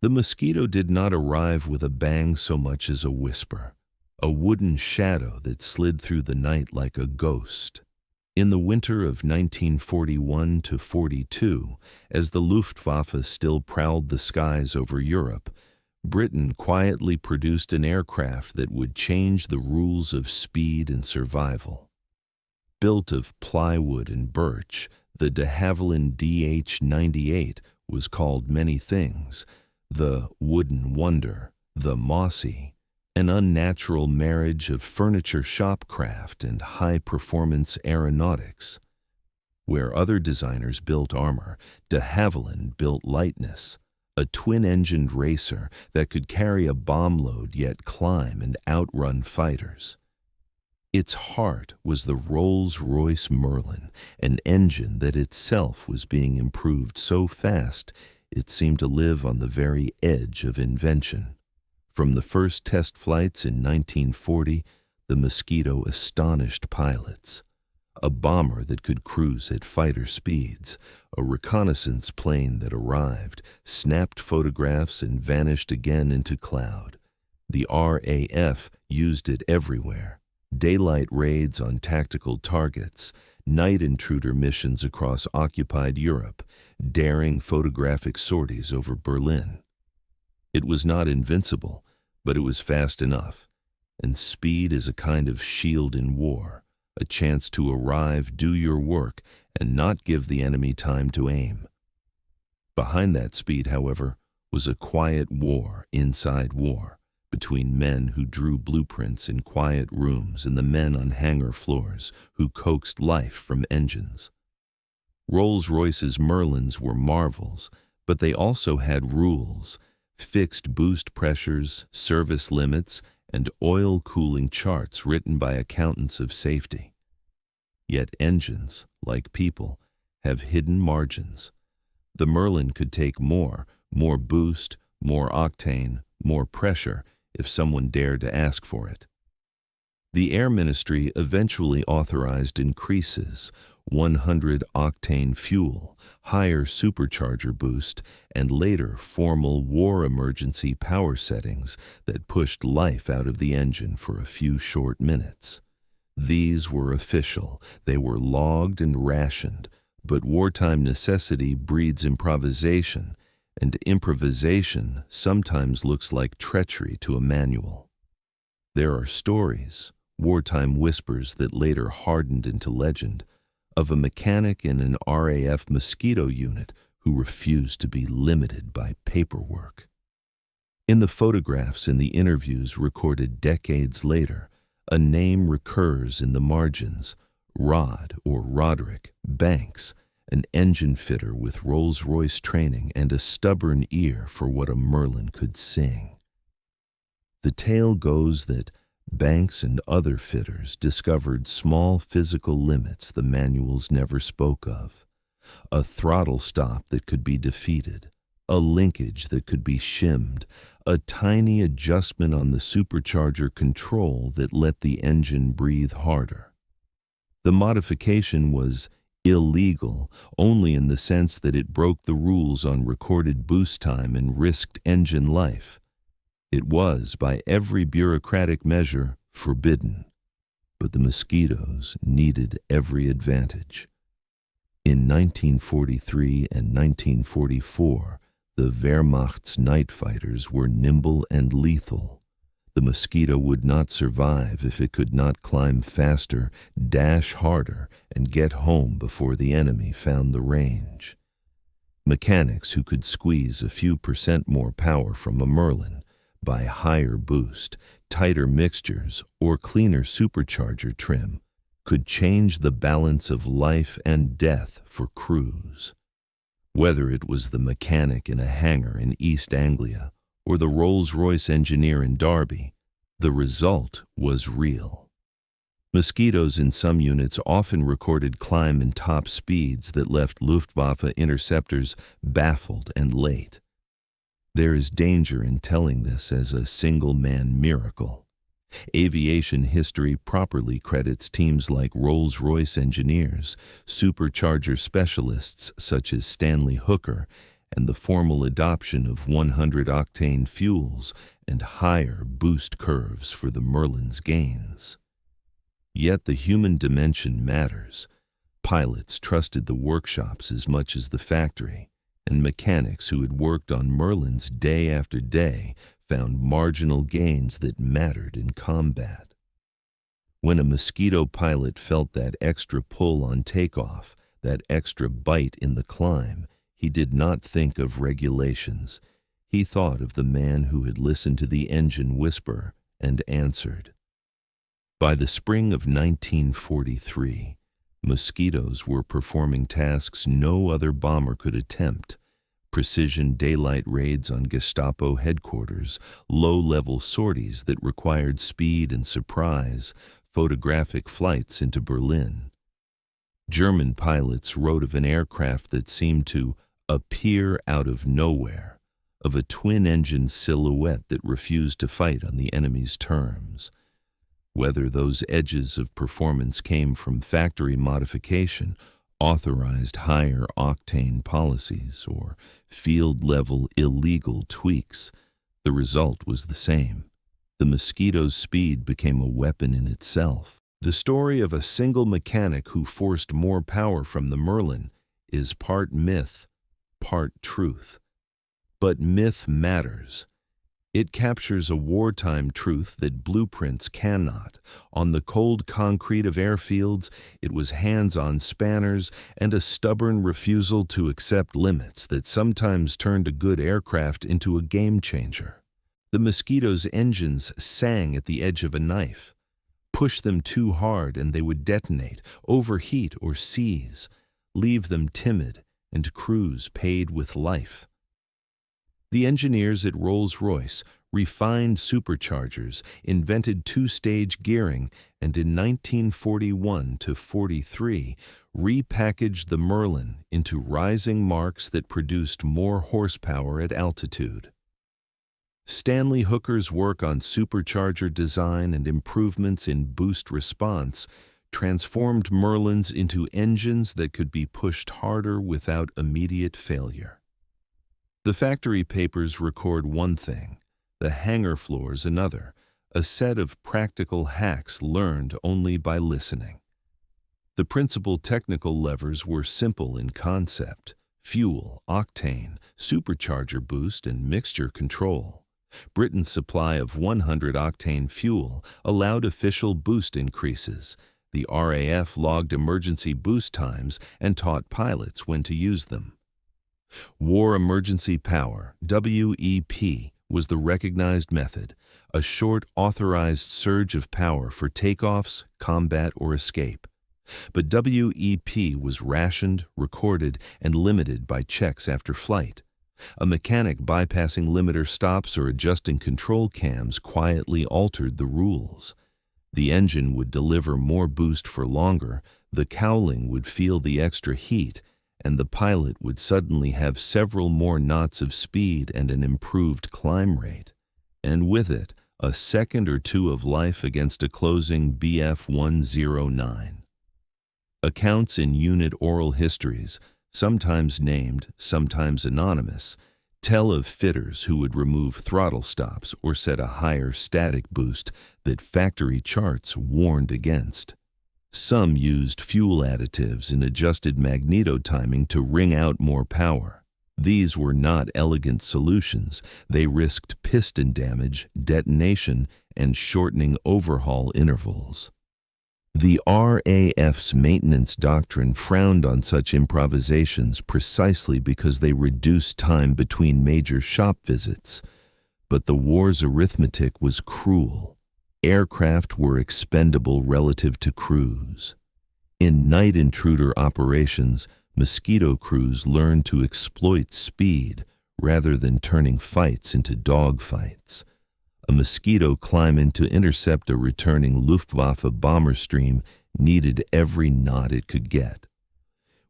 The Mosquito did not arrive with a bang so much as a whisper, a wooden shadow that slid through the night like a ghost. In the winter of 1941 to 42, as the Luftwaffe still prowled the skies over Europe, Britain quietly produced an aircraft that would change the rules of speed and survival. Built of plywood and birch, the de Havilland DH-98 was called many things: the wooden wonder, the mossy, an unnatural marriage of furniture shopcraft and high-performance aeronautics. Where other designers built armor, de Havilland built lightness, a twin-engined racer that could carry a bomb load yet climb and outrun fighters. Its heart was the Rolls-Royce Merlin, an engine that itself was being improved so fast it seemed to live on the very edge of invention. From the first test flights in 1940, the Mosquito astonished pilots. A bomber that could cruise at fighter speeds, a reconnaissance plane that arrived, snapped photographs and vanished again into cloud. The RAF used it everywhere. Daylight raids on tactical targets, night intruder missions across occupied Europe, daring photographic sorties over Berlin. It was not invincible, but it was fast enough, and speed is a kind of shield in war, a chance to arrive, do your work, and not give the enemy time to aim. Behind that speed, however, was a quiet war inside war, between men who drew blueprints in quiet rooms and the men on hangar floors who coaxed life from engines. Rolls-Royce's Merlins were marvels, but they also had rules: fixed boost pressures, service limits, and oil cooling charts written by accountants of safety. Yet engines, like people, have hidden margins. The Merlin could take more boost, more octane, more pressure if someone dared to ask for it. The Air Ministry eventually authorized increases: 100-octane fuel, higher supercharger boost, and later formal war emergency power settings that pushed life out of the engine for a few short minutes. These were official, they were logged and rationed, but wartime necessity breeds improvisation, and improvisation sometimes looks like treachery to a manual. There are stories, wartime whispers that later hardened into legend, of a mechanic in an RAF Mosquito unit who refused to be limited by paperwork. In the photographs and the interviews recorded decades later, a name recurs in the margins: Rod or Roderick Banks, an engine fitter with Rolls-Royce training and a stubborn ear for what a Merlin could sing. The tale goes that Banks and other fitters discovered small physical limits the manuals never spoke of: a throttle stop that could be defeated, a linkage that could be shimmed, a tiny adjustment on the supercharger control that let the engine breathe harder. The modification was illegal only in the sense that it broke the rules on recorded boost time and risked engine life. It was, by every bureaucratic measure, forbidden, but the Mosquitoes needed every advantage. In 1943 and 1944, the Wehrmacht's night fighters were nimble and lethal. The Mosquito would not survive if it could not climb faster, dash harder, and get home before the enemy found the range. Mechanics who could squeeze a few % more power from a Merlin by higher boost, tighter mixtures, or cleaner supercharger trim could change the balance of life and death for crews. Whether it was the mechanic in a hangar in East Anglia or the Rolls-Royce engineer in Derby, the result was real. Mosquitoes in some units often recorded climb and top speeds that left Luftwaffe interceptors baffled and late. There is danger in telling this as a single-man miracle. Aviation history properly credits teams like Rolls-Royce engineers, supercharger specialists such as Stanley Hooker, and the formal adoption of 100-octane fuels and higher boost curves for the Merlin's gains. Yet the human dimension matters. Pilots trusted the workshops as much as the factory, and mechanics who had worked on Merlins day after day found marginal gains that mattered in combat. When a Mosquito pilot felt that extra pull on takeoff, that extra bite in the climb, he did not think of regulations. He thought of the man who had listened to the engine whisper and answered. By the spring of 1943, Mosquitoes were performing tasks no other bomber could attempt: precision daylight raids on Gestapo headquarters, low-level sorties that required speed and surprise, photographic flights into Berlin. German pilots wrote of an aircraft that seemed to appear out of nowhere, of a twin-engine silhouette that refused to fight on the enemy's terms. Whether those edges of performance came from factory modification, authorized higher octane policies, or field-level illegal tweaks, the result was the same. The Mosquito's speed became a weapon in itself. The story of a single mechanic who forced more power from the Merlin is part myth, part truth. But myth matters. It captures a wartime truth that blueprints cannot. On the cold concrete of airfields, it was hands-on spanners and a stubborn refusal to accept limits that sometimes turned a good aircraft into a game-changer. The Mosquito's engines sang at the edge of a knife. Push them too hard and they would detonate, overheat or seize, leave them timid, and crews paid with life. The engineers at Rolls-Royce refined superchargers, invented two-stage gearing, and in 1941 to 43 repackaged the Merlin into rising marks that produced more horsepower at altitude. Stanley Hooker's work on supercharger design and improvements in boost response transformed Merlins into engines that could be pushed harder without immediate failure. The factory papers record one thing, the hangar floors another, a set of practical hacks learned only by listening. The principal technical levers were simple in concept: fuel, octane, supercharger boost, and mixture control. Britain's supply of 100-octane fuel allowed official boost increases. The RAF logged emergency boost times and taught pilots when to use them. War Emergency Power, WEP, was the recognized method, a short authorized surge of power for takeoffs, combat, or escape. But WEP was rationed, recorded, and limited by checks after flight. A mechanic bypassing limiter stops or adjusting control cams quietly altered the rules. The engine would deliver more boost for longer, the cowling would feel the extra heat, and the pilot would suddenly have several more knots of speed and an improved climb rate. And with it, a second or two of life against a closing BF-109. Accounts in unit oral histories, sometimes named, sometimes anonymous, tell of fitters who would remove throttle stops or set a higher static boost that factory charts warned against. Some used fuel additives and adjusted magneto timing to wring out more power. These were not elegant solutions. They risked piston damage, detonation, and shortening overhaul intervals. The RAF's maintenance doctrine frowned on such improvisations precisely because they reduced time between major shop visits. But the war's arithmetic was cruel. Aircraft were expendable relative to crews. In night intruder operations, Mosquito crews learned to exploit speed rather than turning fights into dogfights. A Mosquito climb in to intercept a returning Luftwaffe bomber stream needed every knot it could get.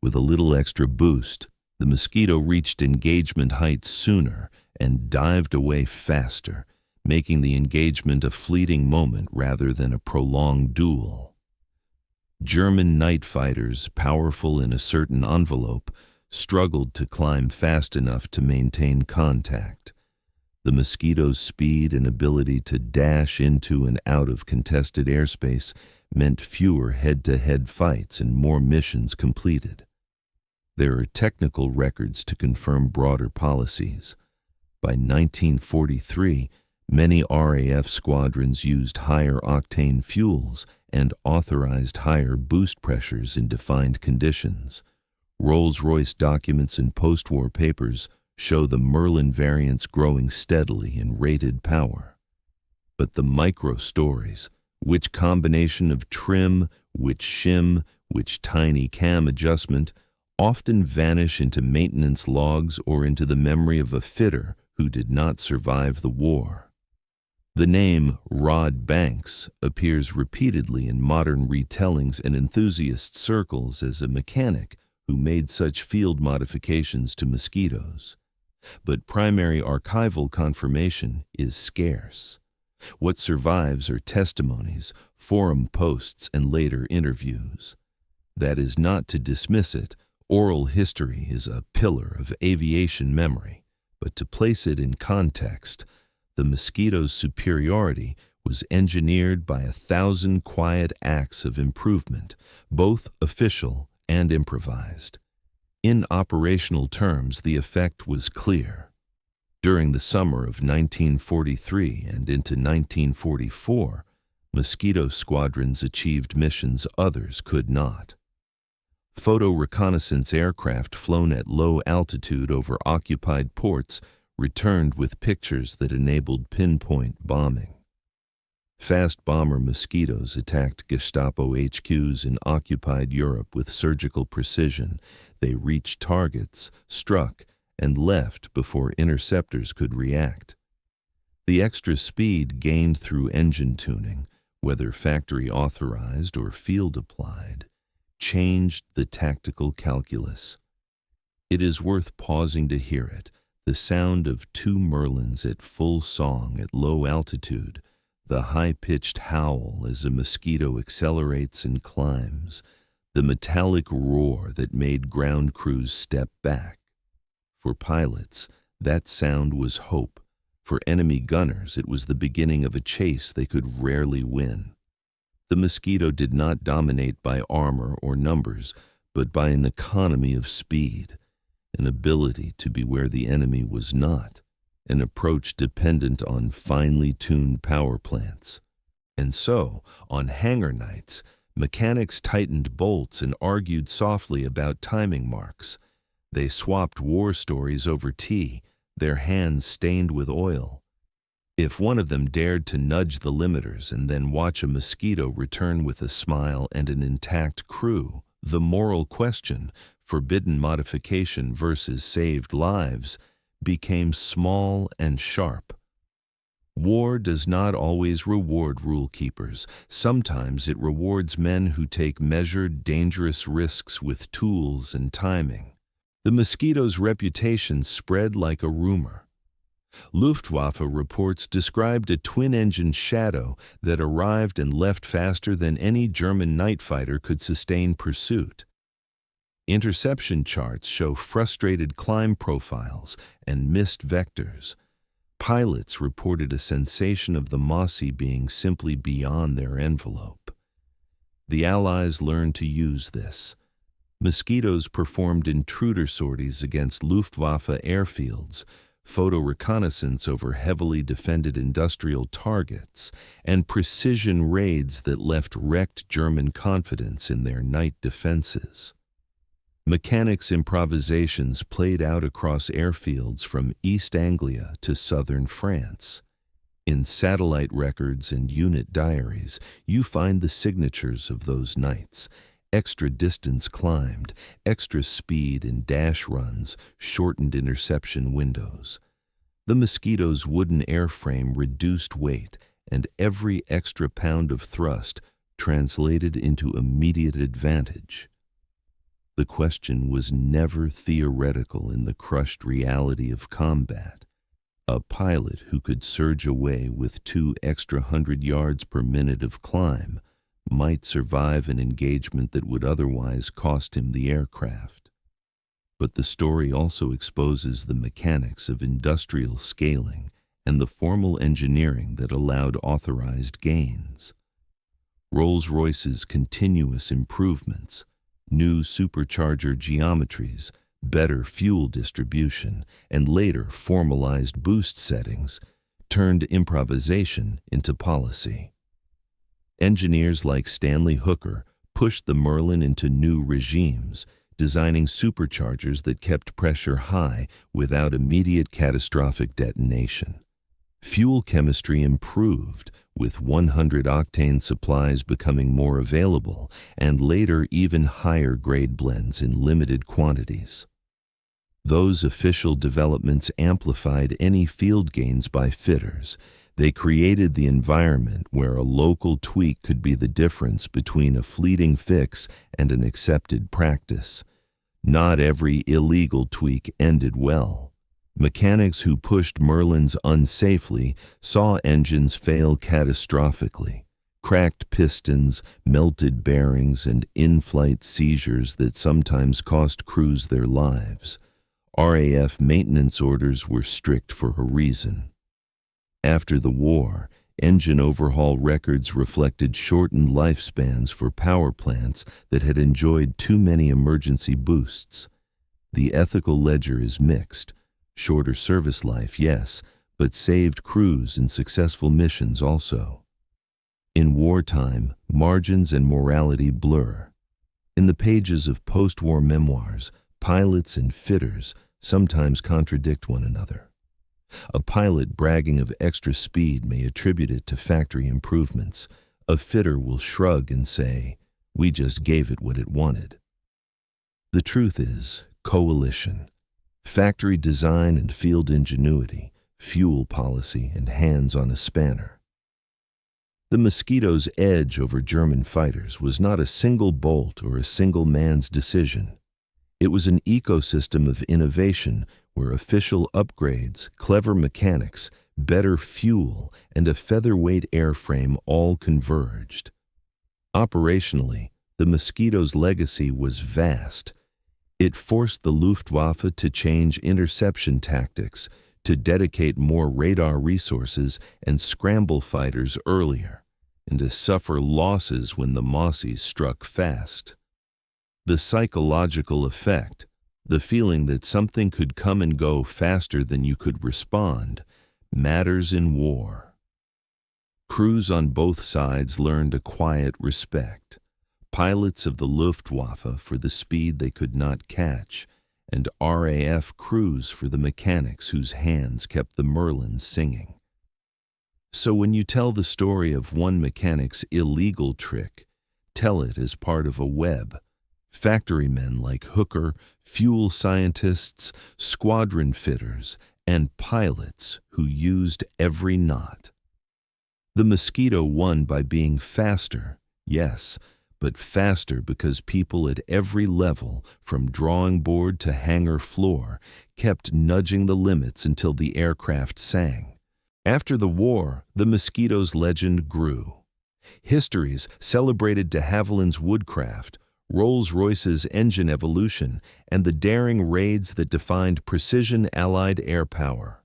With a little extra boost, the Mosquito reached engagement height sooner and dived away faster, making the engagement a fleeting moment rather than a prolonged duel. German night fighters, powerful in a certain envelope, struggled to climb fast enough to maintain contact. The Mosquito's speed and ability to dash into and out of contested airspace meant fewer head-to-head fights and more missions completed. There are technical records to confirm broader policies. By 1943, many RAF squadrons used higher octane fuels and authorized higher boost pressures in defined conditions. Rolls-Royce documents and post-war papers show the Merlin variants growing steadily in rated power. But the micro-stories, which combination of trim, which shim, which tiny cam adjustment, often vanish into maintenance logs or into the memory of a fitter who did not survive the war. The name Rod Banks appears repeatedly in modern retellings and enthusiast circles as a mechanic who made such field modifications to Mosquitoes. But primary archival confirmation is scarce. What survives are testimonies, forum posts, and later interviews. That is not to dismiss it. Oral history is a pillar of aviation memory, but to place it in context, the Mosquito's superiority was engineered by 1,000 quiet acts of improvement, both official and improvised. In operational terms, the effect was clear. During the summer of 1943 and into 1944, Mosquito squadrons achieved missions others could not. Photo reconnaissance aircraft flown at low altitude over occupied ports returned with pictures that enabled pinpoint bombing. Fast bomber Mosquitoes attacked Gestapo HQs in occupied Europe with surgical precision. They reached targets, struck, and left before interceptors could react. The extra speed gained through engine tuning, whether factory authorized or field applied, changed the tactical calculus. It is worth pausing to hear it, the sound of two Merlins at full song at low altitude, the high-pitched howl as a Mosquito accelerates and climbs, the metallic roar that made ground crews step back. For pilots, that sound was hope. For enemy gunners, it was the beginning of a chase they could rarely win. The Mosquito did not dominate by armor or numbers, but by an economy of speed, an ability to be where the enemy was not, an approach dependent on finely tuned power plants. And so, on hangar nights, mechanics tightened bolts and argued softly about timing marks. They swapped war stories over tea, their hands stained with oil. If one of them dared to nudge the limiters and then watch a Mosquito return with a smile and an intact crew, the moral question, forbidden modification versus saved lives, became small and sharp. War does not always reward rule keepers. Sometimes it rewards men who take measured, dangerous risks with tools and timing. The Mosquito's reputation spread like a rumor. Luftwaffe reports described a twin-engine Shadow that arrived and left faster than any German night fighter could sustain pursuit. Interception charts show frustrated climb profiles and missed vectors. Pilots reported a sensation of the Mossy being simply beyond their envelope. The Allies learned to use this. Mosquitoes performed intruder sorties against Luftwaffe airfields, photo reconnaissance over heavily defended industrial targets, and precision raids that left wrecked German confidence in their night defenses. Mechanics' improvisations played out across airfields from East Anglia to southern France. In satellite records and unit diaries, you find the signatures of those nights. Extra distance climbed, extra speed in dash runs, shortened interception windows. The Mosquito's wooden airframe reduced weight, and every extra pound of thrust translated into immediate advantage. The question was never theoretical in the crushed reality of combat. A pilot who could surge away with 2 extra 100 yards per minute of climb might survive an engagement that would otherwise cost him the aircraft. But the story also exposes the mechanics of industrial scaling and the formal engineering that allowed authorized gains. Rolls-Royce's continuous improvements, new supercharger geometries, better fuel distribution, and later formalized boost settings turned improvisation into policy. Engineers like Stanley Hooker pushed the Merlin into new regimes, designing superchargers that kept pressure high without immediate catastrophic detonation. Fuel chemistry improved, with 100-octane supplies becoming more available, and later even higher-grade blends in limited quantities. Those official developments amplified any field gains by fitters. They created the environment where a local tweak could be the difference between a fleeting fix and an accepted practice. Not every illegal tweak ended well. Mechanics who pushed Merlins unsafely saw engines fail catastrophically. Cracked pistons, melted bearings, and in-flight seizures that sometimes cost crews their lives. RAF maintenance orders were strict for a reason. After the war, engine overhaul records reflected shortened lifespans for power plants that had enjoyed too many emergency boosts. The ethical ledger is mixed. Shorter service life, yes, but saved crews in successful missions also. In wartime, margins and morality blur. In the pages of post-war memoirs, pilots and fitters sometimes contradict one another. A pilot bragging of extra speed may attribute it to factory improvements. A fitter will shrug and say, "We just gave it what it wanted." The truth is, coalition. Factory design and field ingenuity, fuel policy, and hands on a spanner. The Mosquito's edge over German fighters was not a single bolt or a single man's decision. It was an ecosystem of innovation where official upgrades, clever mechanics, better fuel, and a featherweight airframe all converged. Operationally, the Mosquito's legacy was vast. It forced the Luftwaffe to change interception tactics, to dedicate more radar resources and scramble fighters earlier, and to suffer losses when the Mossies struck fast. The psychological effect, the feeling that something could come and go faster than you could respond, matters in war. Crews on both sides learned a quiet respect. Pilots of the Luftwaffe for the speed they could not catch, and RAF crews for the mechanics whose hands kept the Merlins singing. So when you tell the story of one mechanic's illegal trick, tell it as part of a web. Factory men like Hooker, fuel scientists, squadron fitters, and pilots who used every knot. The Mosquito won by being faster, yes, but faster because people at every level, from drawing board to hangar floor, kept nudging the limits until the aircraft sang. After the war, the Mosquito's legend grew. Histories celebrated de Havilland's woodcraft, Rolls-Royce's engine evolution, and the daring raids that defined precision Allied air power.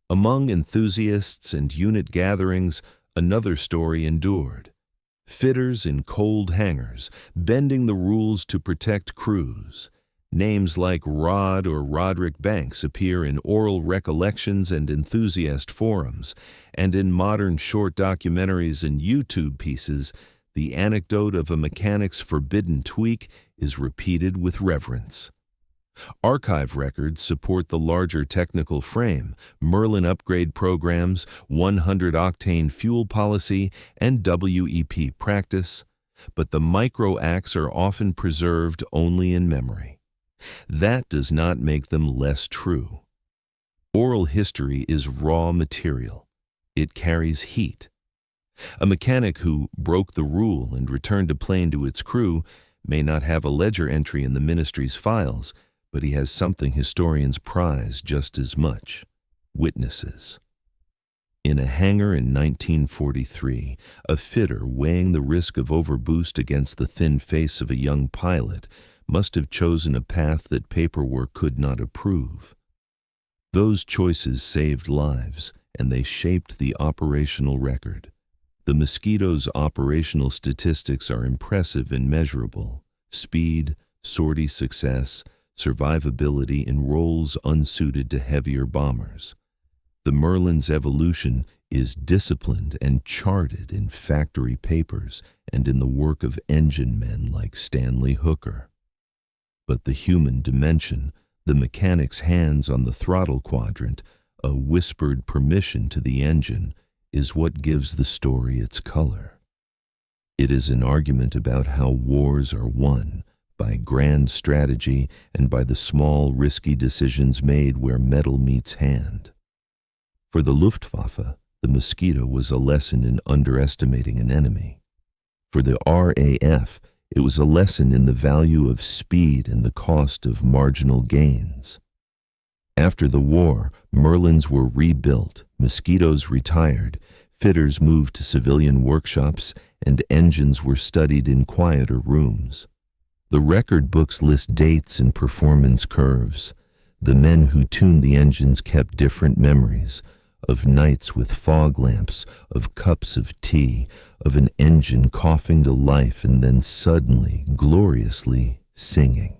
Among enthusiasts and unit gatherings, another story endured. Fitters in cold hangars, bending the rules to protect crews. Names like Rod or Roderick Banks appear in oral recollections and enthusiast forums, and in modern short documentaries and YouTube pieces, the anecdote of a mechanic's forbidden tweak is repeated with reverence. Archive records support the larger technical frame, Merlin upgrade programs, 100-octane fuel policy, and WEP practice, but the micro-acts are often preserved only in memory. That does not make them less true. Oral history is raw material. It carries heat. A mechanic who broke the rule and returned a plane to its crew may not have a ledger entry in the ministry's files, but he has something historians prize just as much: witnesses. In a hangar in 1943, a fitter weighing the risk of overboost against the thin face of a young pilot must have chosen a path that paperwork could not approve. Those choices saved lives, and they shaped the operational record. The Mosquito's operational statistics are impressive and measurable: speed, sortie success, survivability in roles unsuited to heavier bombers. The Merlin's evolution is disciplined and charted in factory papers and in the work of engine men like Stanley Hooker. But the human dimension, the mechanic's hands on the throttle quadrant, a whispered permission to the engine, is what gives the story its color. It is an argument about how wars are won, by grand strategy and by the small, risky decisions made where metal meets hand. For the Luftwaffe, the Mosquito was a lesson in underestimating an enemy. For the RAF, it was a lesson in the value of speed and the cost of marginal gains. After the war, Merlins were rebuilt, Mosquitoes retired, fitters moved to civilian workshops, and engines were studied in quieter rooms. The record books list dates and performance curves. The men who tuned the engines kept different memories, of nights with fog lamps, of cups of tea, of an engine coughing to life and then suddenly, gloriously singing.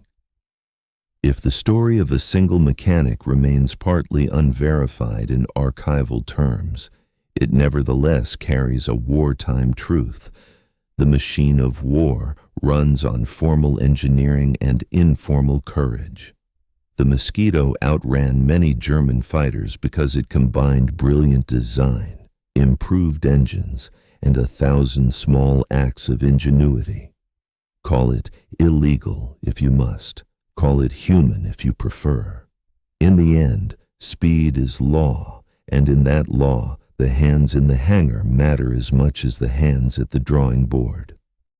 If the story of a single mechanic remains partly unverified in archival terms, it nevertheless carries a wartime truth. The machine of war runs on formal engineering and informal courage. The Mosquito outran many German fighters because it combined brilliant design, improved engines, and 1,000 small acts of ingenuity. Call it illegal if you must. Call it human if you prefer. In the end, speed is law, and in that law, the hands in the hangar matter as much as the hands at the drawing board.